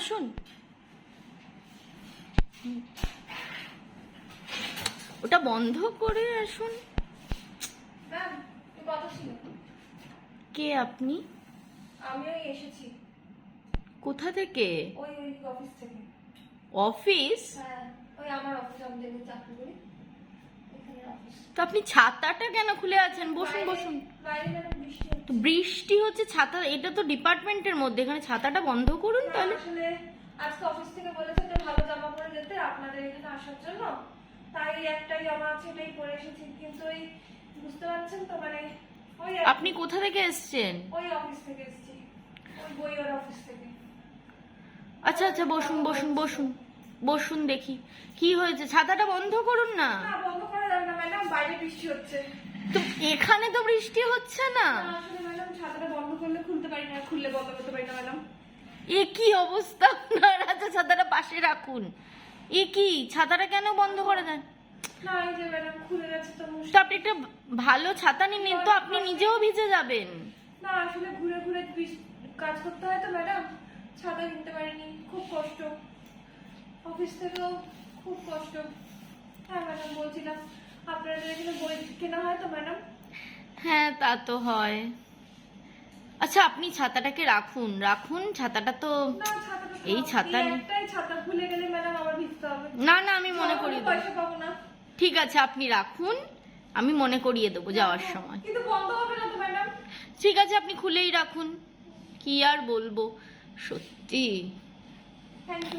আসুন। ওটা বন্ধ করে আসুন। কে আপনি? আমি এসেছি। কোথা থেকে? ওই অফিস থেকে। অফিস? হ্যাঁ, ওই আমার অফিস, আমি যেখানে চাকরি করি এখানে অফিস। তো আপনি ছাতাটা কেন খুলে আছেন? বসুন বসুন। বাইরে ম্যাডাম বৃষ্টি হচ্ছে। তো বৃষ্টি হচ্ছে, ছাতা এটা তো ডিপার্টমেন্টের মধ্যে, এখানে ছাতাটা বন্ধ করুন তাহলে। আসলে আজকে অফিস থেকে বলেছে যে ভালো জামা পরে যেতে আপনাদের এখানে আসার জন্য, তাই একটাই জামা আছে এটাই পরে এসেছি, কিন্তু ওই বুঝতে পারছেন তো মানে ওই আপনি কোথা থেকে এসেছেন? ওই অফিস থেকে এসেছি, ওই বইয়ের অফিস থেকে। আচ্ছা আচ্ছা, বসুন বসুন বসুন বসুন, দেখি কি হয়েছে। ছাতাটা বন্ধ করুন না। না, বন্ধ করা যাবে না ম্যাডাম, বাইরে বৃষ্টি হচ্ছে। তো এখানে তো বৃষ্টি হচ্ছে না। আসলে ম্যাডাম ছাতাটা বন্ধ করলে খুলতে পারি না, খুললে বন্ধ করতে পারি না ম্যাডাম। এ কি অবস্থা আপনার? আচ্ছা, ছাতাটা পাশে রাখুন। এ কি, ছাতাটা কেন বন্ধ করে দেন? না, এই যে ম্যাডাম খুলে গেছে তো তো আপনি একটা ভালো ছাতা নিন, তো আপনি নিজেও ভিজে যাবেন। না, আসলে ঘুরে ঘুরে কাজ করতে হয় তো ম্যাডাম, ছাতা কিনতে পারিনি, খুব কষ্ট, অফিস থেকেও খুব কষ্ট। হ্যাঁ ম্যাডাম, বলছিলাম আপনাদের এখানে বই কেনা হয় তো ম্যাডাম? হ্যাঁ, তা তো হয়। আচ্ছা, আপনি ছাতাটাকে রাখুন রাখুন, ছাতাটা তো না, ছাতাটা এই ছাতা নেই। একটাই ছাতা, ভুলে গেলে ম্যাডাম আবার ভিজতে হবে। না না, আমি মনে করিয়ে দেবো। পয়সা পাবো না। ঠিক আছে, আপনি রাখুন, আমি মনে করিয়ে দেবো যাওয়ার সময়। কিন্তু বন্ধ হবে না তো ম্যাডাম? ঠিক আছে, আপনি খুলেই রাখুন। কি আর বলবো, সত্যি। Thank you.